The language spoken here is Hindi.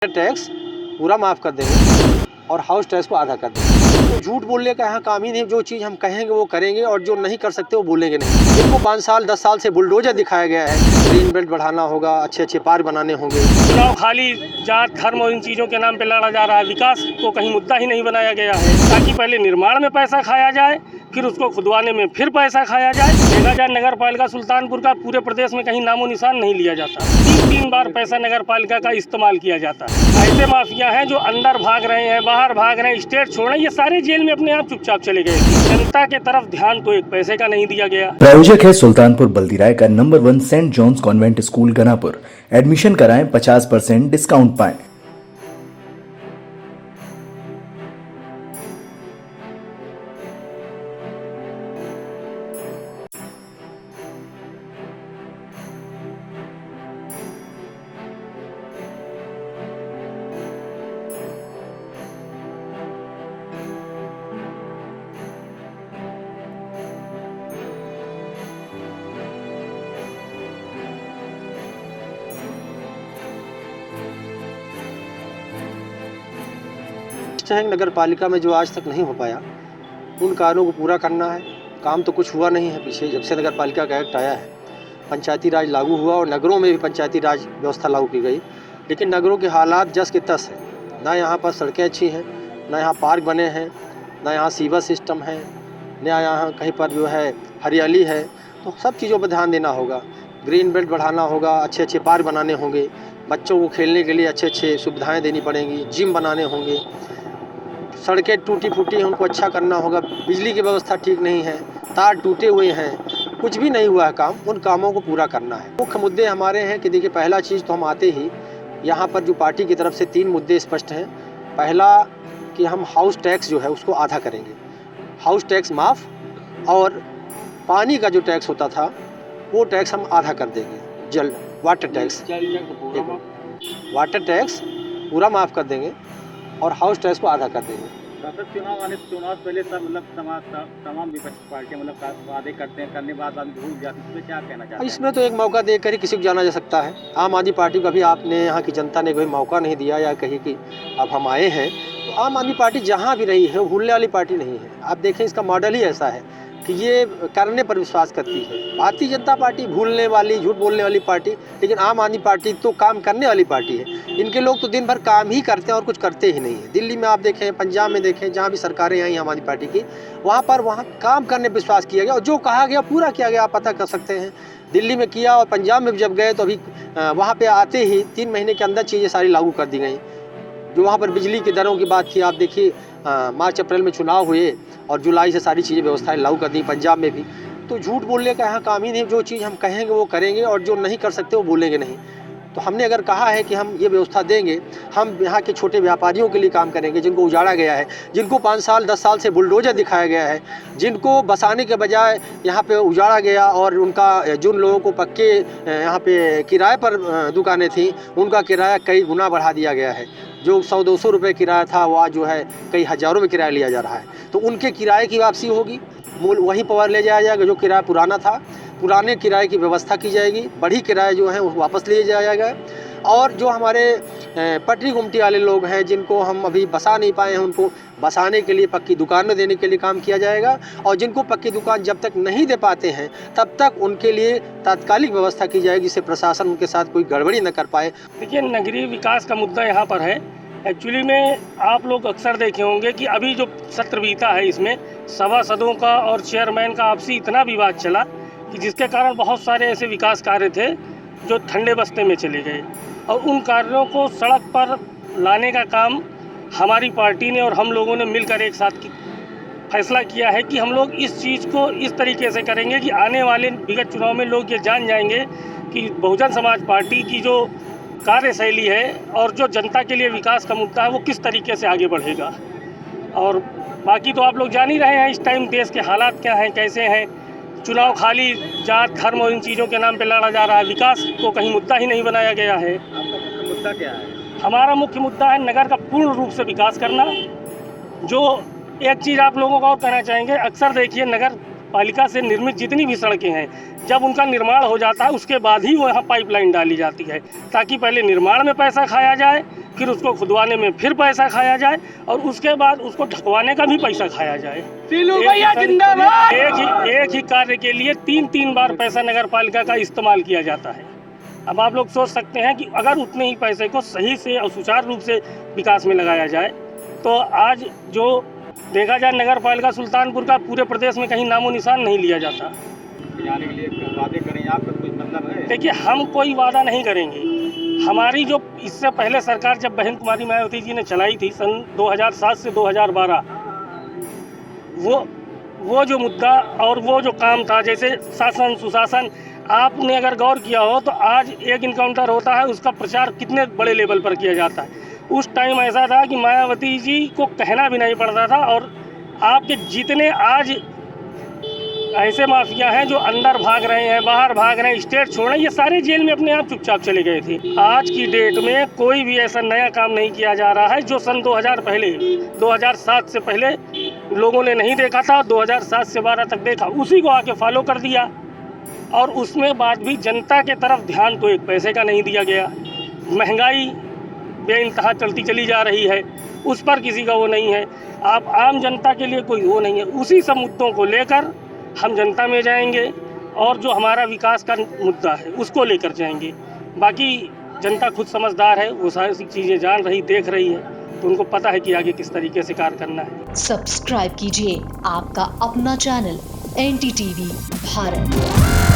टैक्स पूरा माफ़ कर देंगे और हाउस टैक्स को आधा कर देंगे। तो झूठ बोलने का यहाँ काम ही नहीं। जो चीज़ हम कहेंगे वो करेंगे और जो नहीं कर सकते वो बोलेंगे नहीं। जिनको 5 साल 10 साल से बुलडोजर दिखाया गया है, ग्रीन बेल्ट बढ़ाना होगा, अच्छे अच्छे पार्क बनाने होंगे। चुनाव खाली जात धर्म और इन चीज़ों के नाम पे लड़ा जा रहा है। विकास को कहीं मुद्दा ही नहीं बनाया गया है, ताकि पहले निर्माण में पैसा खाया जाए, फिर उसको खुदवाने में फिर पैसा खाया जाए। देखा जाए नगर पालिका सुल्तानपुर का पूरे प्रदेश में कहीं नामो निशान नहीं लिया जाता। 3 बार पैसा नगर पालिका का इस्तेमाल किया जाता है। ऐसे माफिया हैं जो अंदर भाग रहे हैं, बाहर भाग रहे हैं, स्टेट छोड़ रहे हैं, ये सारे जेल में अपने आप चुपचाप चले गए। जनता के तरफ ध्यान तो एक पैसे का नहीं दिया गया। प्रायोजक है सुल्तानपुर बल्दीराय का number 1 Saint John's convent school Ganapur. Admission कराएं, 50% डिस्काउंट पाएं। नगर पालिका में जो आज तक नहीं हो पाया, उन कार्यों को पूरा करना है। काम तो कुछ हुआ नहीं है पीछे, जब से नगर पालिका का एक्ट आया है। पंचायती राज लागू हुआ और नगरों में भी पंचायती राज व्यवस्था लागू की गई, लेकिन नगरों के हालात जस के तस हैं। ना यहाँ पर सड़कें अच्छी हैं, ना यहाँ पार्क बने हैं, ना यहाँ सीवर सिस्टम है, ना यहाँ कहीं पर जो है हरियाली है। तो सब चीज़ों पर ध्यान देना होगा। ग्रीन बेल्ट बढ़ाना होगा, अच्छे अच्छे पार्क बनाने होंगे, बच्चों को खेलने के लिए अच्छे अच्छे सुविधाएँ देनी पड़ेंगी, जिम बनाने होंगे। सड़कें टूटी फूटी हैं, उनको अच्छा करना होगा। बिजली की व्यवस्था ठीक नहीं है, तार टूटे हुए हैं, कुछ भी नहीं हुआ है काम। उन कामों को पूरा करना है। मुख्य मुद्दे हमारे हैं कि देखिए, पहला चीज़ तो हम आते ही यहाँ पर जो पार्टी की तरफ से 3 मुद्दे स्पष्ट हैं। पहला कि हम हाउस टैक्स जो है उसको आधा करेंगे, हाउस टैक्स माफ़, और पानी का जो टैक्स होता था वो टैक्स हम आधा कर देंगे। वाटर टैक्स पूरा माफ़ कर देंगे और हाउस टैक्स को आधा कर देंगे। चुनाव पहले सब तमाम विपक्षी पार्टियां वादे करते हैं, करने बाद भूल जाती है। इसमें क्या कहना चाहते हैं? इसमें तो एक मौका देकर ही किसी को जाना जा सकता है। आम आदमी पार्टी को भी आपने, यहाँ की जनता ने कोई मौका नहीं दिया या कही कि अब हम आए हैं। तो आम आदमी पार्टी जहाँ भी रही है वो भूलने वाली पार्टी नहीं है। आप देखें, इसका मॉडल ही ऐसा है कि ये करने पर विश्वास करती है। भारतीय जनता पार्टी भूलने वाली, झूठ बोलने वाली पार्टी, लेकिन आम आदमी पार्टी तो काम करने वाली पार्टी है। इनके लोग तो दिन भर काम ही करते हैं और कुछ करते ही नहीं है। दिल्ली में आप देखें, पंजाब में देखें, जहाँ भी सरकारें आई आम आदमी पार्टी की, वहाँ काम करने पर विश्वास किया गया और जो कहा गया पूरा किया गया। आप पता कर सकते हैं, दिल्ली में किया और पंजाब में जब गए तो अभी वहाँ पर आते ही 3 महीने के अंदर चीज़ें सारी लागू कर दी गई। जो वहाँ पर बिजली की दरों की बात थी, आप देखिए मार्च अप्रैल में चुनाव हुए और जुलाई से सारी चीज़ें व्यवस्थाएं लागू कर दी पंजाब में भी। तो झूठ बोलने का यहाँ काम ही नहीं। जो चीज़ हम कहेंगे वो करेंगे और जो नहीं कर सकते वो बोलेंगे नहीं। तो हमने अगर कहा है कि हम ये व्यवस्था देंगे, हम यहाँ के छोटे व्यापारियों के लिए काम करेंगे, जिनको उजाड़ा गया है, जिनको 5 साल 10 साल से बुलडोजर दिखाया गया है, जिनको बसाने के बजाय यहाँ पे उजाड़ा गया और उनका, जिन लोगों को पक्के यहाँ पे किराए पर दुकानें थी, उनका किराया कई गुना बढ़ा दिया गया है। जो 100-200 रुपये किराया था वो आज जो है कई हज़ारों में किराया लिया जा रहा है। तो उनके किराए की वापसी होगी, मूल वहीं पर ले जाया जाएगा। जो किराया पुराना था, पुराने किराए की व्यवस्था की जाएगी, बढ़ी किराए जो हैं वो वापस ले जाया जाएगा। और जो हमारे पटरी गुमटी वाले लोग हैं, जिनको हम अभी बसा नहीं पाए हैं, उनको बसाने के लिए पक्की दुकान देने के लिए काम किया जाएगा। और जिनको पक्की दुकान जब तक नहीं दे पाते हैं तब तक उनके लिए तात्कालिक व्यवस्था की जाएगी, जिससे प्रशासन उनके साथ कोई गड़बड़ी न कर पाए। देखिए, नगरीय विकास का मुद्दा यहाँ पर है। एक्चुअली में आप लोग अक्सर देखे होंगे कि अभी जो सत्र बीता है, इसमें सभासदों का और चेयरमैन का आपसी इतना विवाद चला कि जिसके कारण बहुत सारे ऐसे विकास कार्य थे जो ठंडे बस्ते में चले गए। और उन कार्यों को सड़क पर लाने का काम हमारी पार्टी ने और हम लोगों ने मिलकर एक साथ फैसला किया है कि हम लोग इस चीज़ को इस तरीके से करेंगे कि आने वाले विगत चुनाव में लोग ये जान जाएंगे कि बहुजन समाज पार्टी की जो कार्यशैली है और जो जनता के लिए विकास का मुद्दा है वो किस तरीके से आगे बढ़ेगा। और बाकी तो आप लोग जान ही रहे हैं इस टाइम देश के हालात क्या हैं, कैसे हैं। चुनाव खाली जात धर्म और इन चीज़ों के नाम पे लड़ा जा रहा है। विकास को कहीं मुद्दा ही नहीं बनाया गया है। आपका मुख्य मुद्दा क्या है? हमारा मुख्य मुद्दा है नगर का पूर्ण रूप से विकास करना। जो एक चीज़ आप लोगों को और कहना चाहेंगे, अक्सर देखिए नगर पालिका से निर्मित जितनी भी सड़कें हैं, जब उनका निर्माण हो जाता है उसके बाद ही वो यहाँ पाइपलाइन डाली जाती है, ताकि पहले निर्माण में पैसा खाया जाए, फिर उसको खुदवाने में फिर पैसा खाया जाए और उसके बाद उसको ढकवाने का भी पैसा खाया जाए। एक ही कार्य के लिए 3 बार पैसा नगर पालिका का इस्तेमाल किया जाता है। अब आप लोग सोच सकते हैं कि अगर उतने ही पैसे को सही से और सुचारू रूप से विकास में लगाया जाए तो आज जो देखा जाए नगर पालिका सुल्तानपुर का पूरे प्रदेश में कहीं नामो निशान नहीं लिया जाता। जाने के लिए वादे करें आपका कोई मतलब है? देखिए, हम कोई वादा नहीं करेंगे। हमारी जो इससे पहले सरकार जब बहन कुमारी मायावती जी ने चलाई थी सन 2007 से 2012, वो जो मुद्दा और वो जो काम था, जैसे शासन सुशासन, आपने अगर गौर किया हो तो आज एक इनकाउंटर होता है उसका प्रचार कितने बड़े लेवल पर किया जाता है। उस टाइम ऐसा था कि मायावती जी को कहना भी नहीं पड़ता था और आपके जितने आज ऐसे माफिया हैं जो अंदर भाग रहे हैं, बाहर भाग रहे हैं, स्टेट छोड़ रहे हैं, ये सारे जेल में अपने आप चुपचाप चले गए थे। आज की डेट में कोई भी ऐसा नया काम नहीं किया जा रहा है जो सन 2007 से पहले लोगों ने नहीं देखा था। 2007 से 12 तक देखा, उसी को आके फॉलो कर दिया और उसमें बाद भी जनता के तरफ ध्यान तो एक पैसे का नहीं दिया गया। महंगाई बेइंतहा चलती चली जा रही है, उस पर किसी का वो नहीं है। आप आम जनता के लिए कोई वो नहीं है। उसी सब मुद्दों को लेकर हम जनता में जाएंगे और जो हमारा विकास का मुद्दा है उसको लेकर जाएंगे। बाकी जनता खुद समझदार है, वो सारी चीज़ें जान रही, देख रही है, तो उनको पता है कि आगे किस तरीके से कार्य करना है। सब्सक्राइब कीजिए आपका अपना चैनल NDTV भारत।